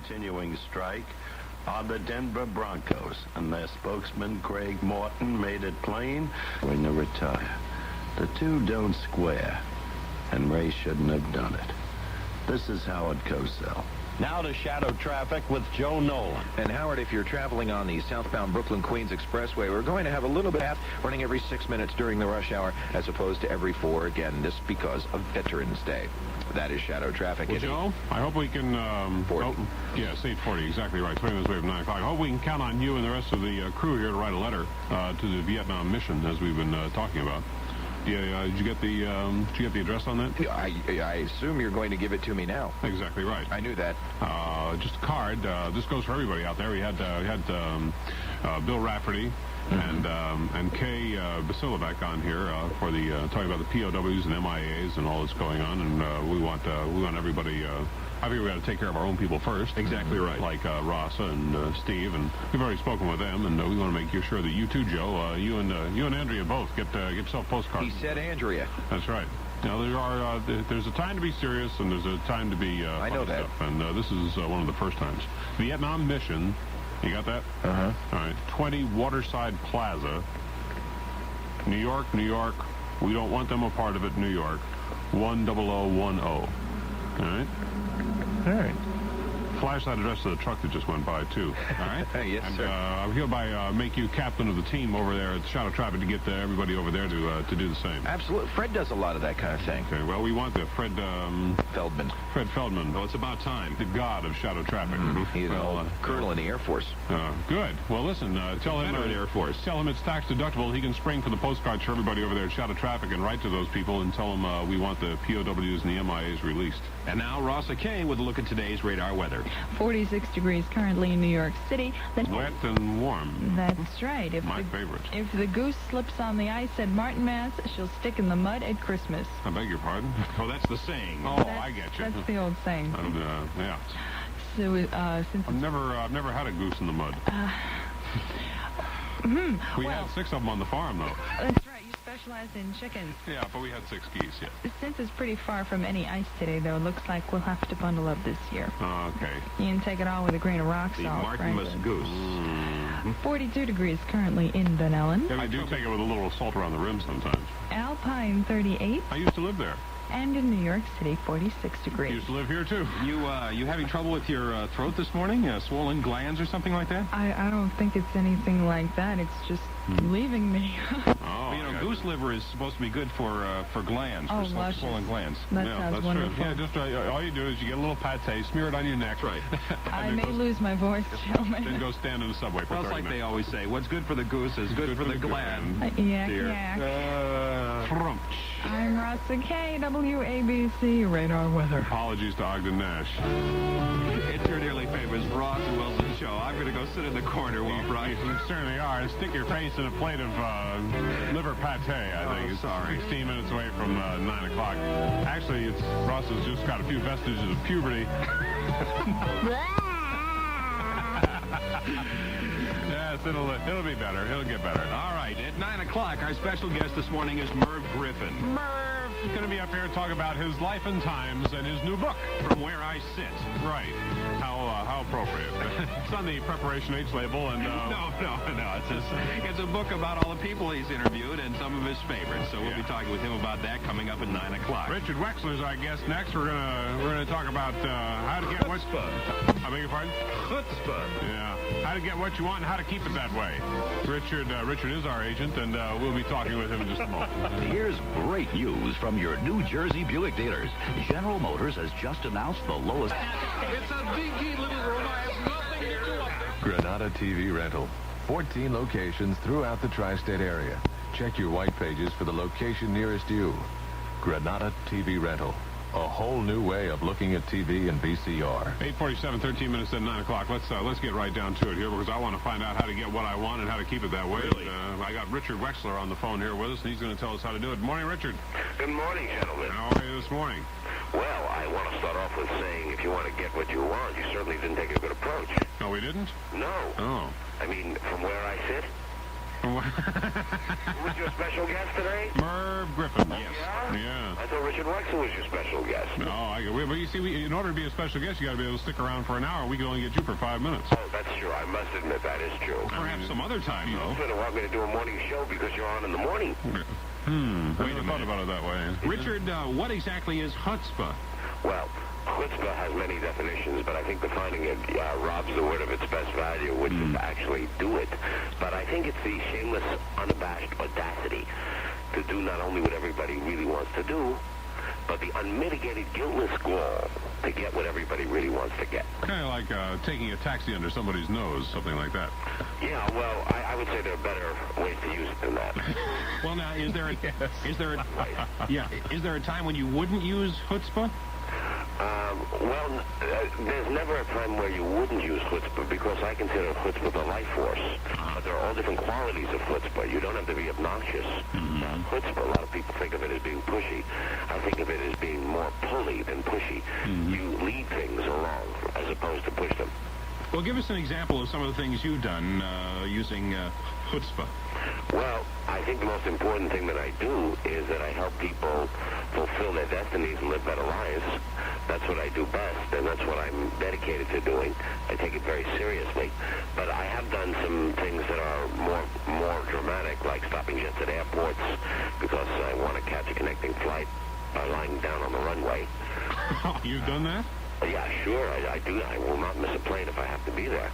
continuing strike are the Denver Broncos, and their spokesman, Craig Morton, made it plain when to retire. The two don't square, and Ray shouldn't have done it. This is Howard Cosell. Now to Shadow Traffic with Joe Nolan. And Howard, if you're traveling on the southbound Brooklyn-Queens Expressway, we're going to have a little bit of running every 6 minutes during the rush hour as opposed to every 4. Again, this because of Veterans Day. That is Shadow Traffic. Well, Joe, I hope we can... 40. Yes, 8:40, exactly right. Swinging this way from 9 o'clock. I hope we can count on you and the rest of the crew here to write a letter to the Vietnam mission, as we've been talking about. Yeah, did you get the address on that? I assume you're going to give it to me now. Exactly right. I knew that. Just a card. This goes for everybody out there. We had Bill Rafferty and Kay Basilovac on here for the talking about the POWs and MIAs and all that's going on, and we want everybody. I think we got to take care of our own people first. Exactly right. Like Rasa and Steve, and we've already spoken with them, and we want to make sure that you too, Joe, you and Andrea both get yourself postcards. He said Andrea. That's right. Now there's a time to be serious, and there's a time to be I know that. stuff, and this is one of the first times. Vietnam mission. You got that? Uh-huh. All right. 20 Waterside Plaza, New York, New York. We don't want them a part of it, New York. 10010. All right. All right. Flash that address of the truck that just went by, too. All right? Yes, and, sir. I hereby make you captain of the team over there at Shadow Traffic to get everybody over there to do the same. Absolutely. Fred does a lot of that kind of thing. Okay, well, we want the Fred Feldman. Well, it's about time. The god of Shadow Traffic. He's an old colonel in the Air Force. Good. Well, listen, tell him Veteran Air Force. Tell him it's tax deductible. He can spring for the postcards for everybody over there at Shadow Traffic and write to those people and tell them we want the POWs and the MIAs released. And now Rasa Kay with a look at today's radar weather. 46 degrees currently in New York City. Wet and warm. That's right. My favorite. If the goose slips on the ice at Martin, Mass., she'll stick in the mud at Christmas. I beg your pardon? Oh, that's the saying. Oh, I get you. That's the old saying. Yeah. So, since I've never had a goose in the mud. We had 6 of them on the farm, though. That's right. You specialize in chickens. Yeah, but we had 6 geese, yeah. Since it's pretty far from any ice today, though, it looks like we'll have to bundle up this year. Okay. You can take it all with a grain of rock The salt. Martinmas frankly. goose. 42 degrees currently in Dunellen. I do take it with a little salt around the rim sometimes. Alpine 38. I used to live there. And in New York City, 46 I degrees. used to live here, too. You having trouble with your throat this morning? Swollen glands or something like that? I don't think it's anything like that. It's just leaving me. Oh, Well, goose liver is supposed to be good for glands, Oh, for luscious. swollen glands. That yeah, sounds that's wonderful. true. Yeah, just all you do is you get a little pate, smear it on your neck. Right. I may lose my voice, gentlemen. Then go stand in the subway for Well, it's 30 like minutes. they always say, what's good for the goose is good for the gland. Yak, dear. yak. Frump. I'm Rasa K, WABC Radar Weather. Apologies to Ogden Nash. It's your dearly famous Ross and Wilson show. I'm going to go sit in the corner while Brian... You certainly are. Stick your face in a plate of liver pate, I think. It's sorry. 16 minutes away from 9 o'clock. Actually, Ross has just got a few vestiges of puberty. Yes, it'll be better. It'll get better. All right, at 9 o'clock, our special guest this morning is Merv Griffin. Merv is going to be up here to talk about his life and times and his new book. From Where I Sit. Right. How appropriate. It's on the Preparation H label, and... No. It's a book about all the people he's interviewed and some of his favorites. So we'll be talking with him about that coming up at 9 o'clock. Richard Wexler is our guest next. We're gonna talk about how to get what... I beg your pardon? Chutzpah. Yeah. How to get what you want and how to keep it that way. Richard is our agent, and we'll be talking with him in just a moment. Here's great news from your New Jersey Buick dealers. General Motors has just announced the lowest... It's a dinky little room. I have nothing to do with it. Granada TV Rental. 14 locations throughout the tri-state area. Check your white pages for the location nearest you. Granada TV Rental. A whole new way of looking at TV and VCR. 8:47, 13 minutes at 9 o'clock. Let's get right down to it here because I want to find out how to get what I want and how to keep it that way. Really? I got Richard Wexler on the phone here with us, and he's going to tell us how to do it. Good morning, Richard. Good morning, gentlemen. How are you this morning? Well, I want to start off with saying if you want to get what you want, you certainly didn't take a good approach. No, we didn't? No. Oh. I mean, from where I sit, Who's your special guest today? Merv Griffin. Yes. Yeah. I thought Richard Wexler was your special guest. But you see, in order to be a special guest, you got to be able to stick around for an hour. We can only get you for 5 minutes. Oh, that's true. I must admit that is true. Perhaps some other time, You though. didn't want me to do a morning show because you're on in the morning. I never thought about it that way. Richard, what exactly is chutzpah? Well, chutzpah has many definitions, but I think defining it robs the word of its best value, which is to actually do it. But I think it's the shameless, unabashed audacity to do not only what everybody really wants to do, but the unmitigated guiltless gall to get what everybody really wants to get. Kind of like taking a taxi under somebody's nose, something like that. Yeah, well, I would say there are better ways to use it than that. Well, now, is there a time when you wouldn't use chutzpah? There's never a time where you wouldn't use chutzpah because I consider chutzpah the life force. But there are all different qualities of chutzpah. You don't have to be obnoxious. Chutzpah, a lot of people think of it as being pushy. I think of it as being more pulley than pushy. You lead things along as opposed to push them. Well, give us an example of some of the things you've done using chutzpah. Well, I think the most important thing that I do is that I help people fulfill their destinies and live better lives. That's what I do best, and that's what I'm dedicated to doing. I take it very seriously. But I have done some things that are more dramatic, like stopping jets at airports because I want to catch a connecting flight by lying down on the runway. You've done that? Yeah, sure, I do. I will not miss a plane if I have to be there.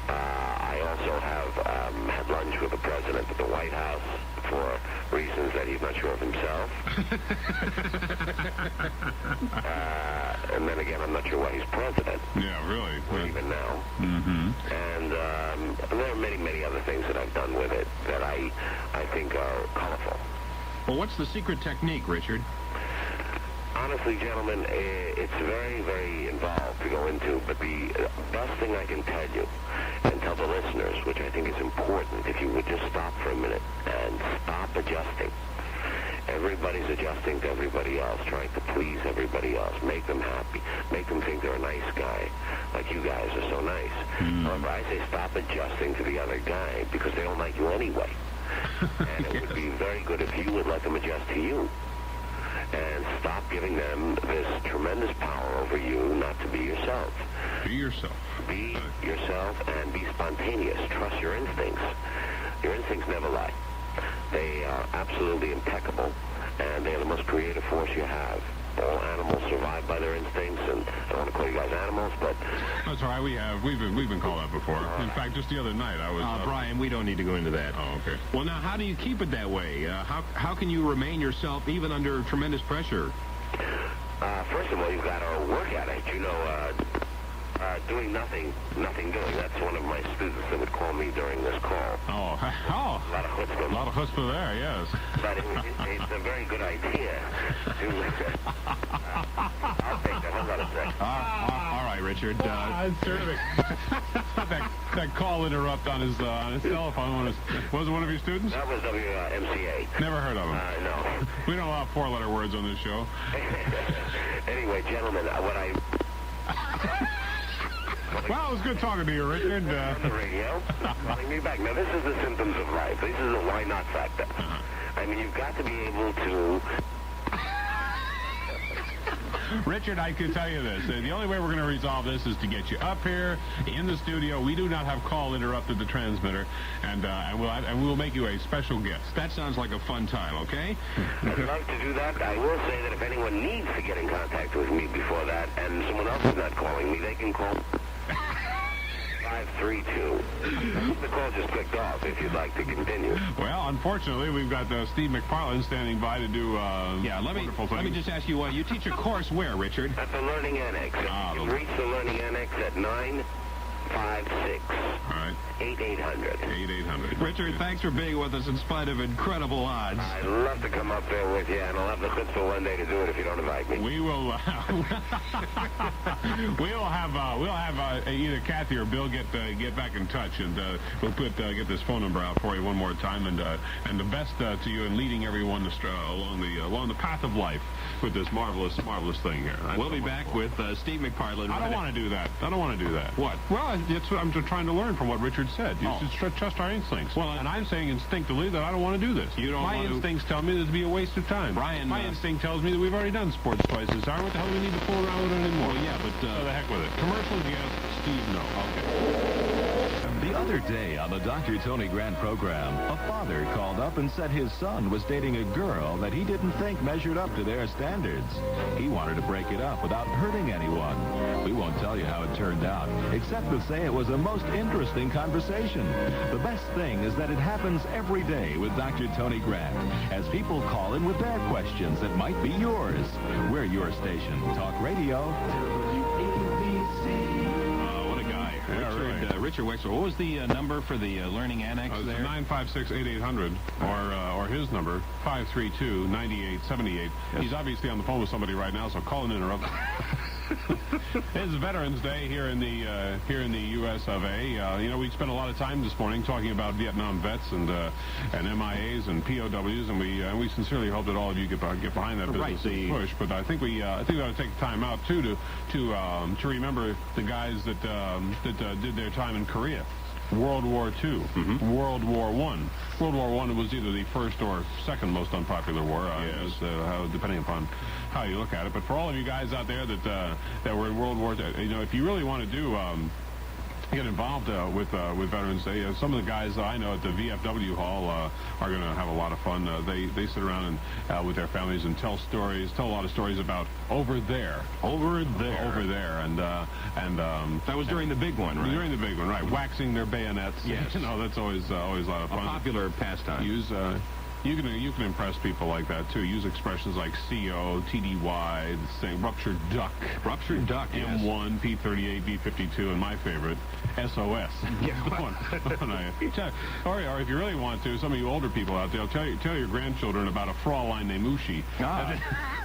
I also have had lunch with the president at the White House for reasons that he's not sure of himself. And then again, I'm not sure why he's president. Yeah, really. Even now. And there are many, many other things that I've done with it that I think are colorful. Well, what's the secret technique, Richard? Honestly, gentlemen, it's very, very involved to go into, but the best thing I can tell you and tell the listeners, which I think is important, if you would just stop for a minute and stop adjusting. Everybody's adjusting to everybody else, trying to please everybody else, make them happy, make them think they're a nice guy, like you guys are so nice. However, I say stop adjusting to the other guy because they don't like you anyway. And it would be very good if you would let them adjust to you. And stop giving them this tremendous power over you not to be yourself. Be yourself. Be yourself and be spontaneous. Trust your instincts. Your instincts never lie. They are absolutely impeccable, and they are the most creative force you have. All animals survive by their instincts, and I don't want to call you guys animals, but... That's all right. We've been called that before. In fact, just the other night, I was... Brian, we don't need to go into that. Oh, okay. Well, now, how do you keep it that way? How can you remain yourself even under tremendous pressure? First of all, you've got to work at it. You know, doing nothing doing. That's one of my students that would call me during this call. Oh. A lot of chutzpah. A lot of chutzpah there, yes. But it's a very good idea to... I'll take that. Hold on a sec. All right, Richard. That's terrific. that call interrupt on his cell phone was it one of your students? That was WMCA. Never heard of him. No. We don't allow four-letter words on this show. Anyway, gentlemen, what I... Well, it was good talking to you, Richard. On the radio, calling me back. Now, this is the symptoms of life. This is a why not factor. I mean, you've got to be able to... Richard, I can tell you this. The only way we're going to resolve this is to get you up here in the studio. We do not have call interrupted the transmitter, and we'll make you a special guest. That sounds like a fun time, okay? I'd love to do that. I will say that if anyone needs to get in contact with me before that, and someone else is not calling me, they can call 532. The call just clicked off if you'd like to continue. Well, unfortunately, we've got Steve McFarland standing by to do wonderful things. Let me just ask you, you teach a course where, Richard? At the Learning Annex. You can reach the Learning Annex at 956. All right. 8800. 8800. Richard, thanks for being with us in spite of incredible odds. I'd love to come up there with you, and I'll have the chutzpah one day to do it if you don't invite me. We will. We'll have either Kathy or Bill get back in touch, and we'll get this phone number out for you one more time, and the best to you in leading everyone along the path of life with this marvelous thing here. We'll be back with Steve McFarland. I don't want to do that. What? Well, that's what I'm trying to learn from what Richard said. You should trust our instincts. Well, and I'm saying instinctively that I don't want to do this. My instincts tell me that it'd be a waste of time. Brian, my instinct tells me that we've already done sports twice this hour. What the hell do we need to fool around with it anymore? Well, yeah, but so the heck with it. Commercials, yes. Steve, no. Okay. The other day on the Dr. Tony Grant program, a father called up and said his son was dating a girl that he didn't think measured up to their standards. He wanted to break it up without hurting anyone. We won't tell you how it turned out, except to say it was a most interesting conversation. The best thing is that it happens every day with Dr. Tony Grant, as people call in with their questions that might be yours. We're your station, Talk Radio, WABC. What a guy. Richard Wexler. What was the number for the Learning Annex there? 956-8800, or his number, 532-9878. Yes. He's obviously on the phone with somebody right now, so call and interrupt. It's Veterans Day here in the U.S. of A. We spent a lot of time this morning talking about Vietnam vets and MIAs and POWs, and we sincerely hope that all of you get behind that business push. But I think we ought to take time out too to remember the guys that did their time in Korea. World War II, World War I. World War I was either the first or second most unpopular war, depending upon how you look at it. But for all of you guys out there that were in World War II, if you really want to get involved with Veterans Day, some of the guys I know at the VFW Hall are going to have a lot of fun. They sit around and with their families and tell a lot of stories about over there, and that was during the big one, right? During the big one, right? Waxing their bayonets. Yes. That's always a lot of fun. A popular pastime. You can impress people like that too. Use expressions like CO, TDY, saying ruptured duck, M1, P38, B52, and my favorite, SOS. Or if you really want to, some of you older people out there, tell your grandchildren about a Fraulein named Ushi.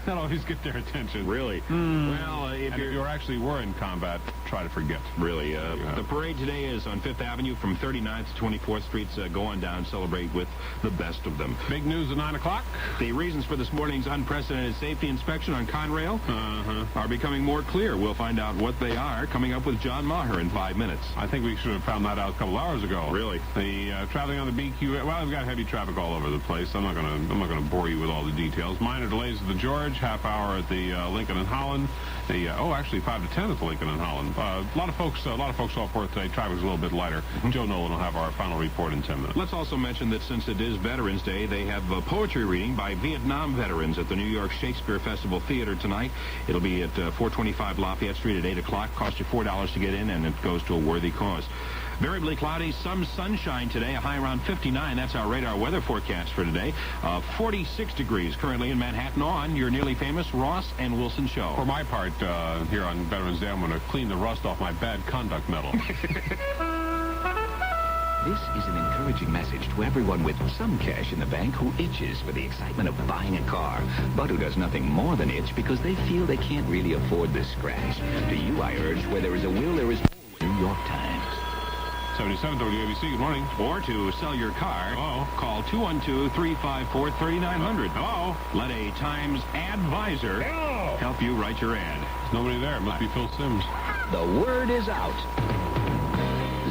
That'll always get their attention. Really? Well, if you actually were in combat, try to forget. Really? The parade today is on 5th Avenue from 39th to 24th Streets. Go on down, celebrate with the best of them. Big news at 9 o'clock. The reasons for this morning's unprecedented safety inspection on Conrail are becoming more clear. We'll find out what they are coming up with John Maher in 5 minutes. I think we should have found that out a couple hours ago. Really? The traveling on the BQ. Well, we've got heavy traffic all over the place. I'm not going to bore you with all the details. Minor delays at the George. Half hour at the Lincoln and Holland. Actually 5 to 10 at the Lincoln and Holland. A lot of folks off work today. Traffic's a little bit lighter. Joe Nolan will have our final report in 10 minutes. Let's also mention that since it is Veterans Day, they have a poetry reading by Vietnam veterans at the New York Shakespeare Festival Theater tonight. It'll be at 425 Lafayette Street at 8 o'clock. Cost you $4 to get in, and it goes to a worthy cause. Variably cloudy, some sunshine today, a high around 59. That's our radar weather forecast for today. 46 degrees currently in Manhattan on your nearly famous Ross and Wilson show. For my part, here on Veterans Day, I'm going to clean the rust off my bad conduct medal. This is an encouraging message to everyone with some cash in the bank who itches for the excitement of buying a car, but who does nothing more than itch because they feel they can't really afford the scratch. To you, I urge, where there is a will, there is New York Times. 77 WABC, good morning. Or to sell your car, call 212-354-3900. Hello. Let a Times advisor help you write your ad. There's nobody there. It must be Phil Sims. The word is out.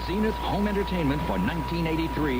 Zenith Home Entertainment for 1983.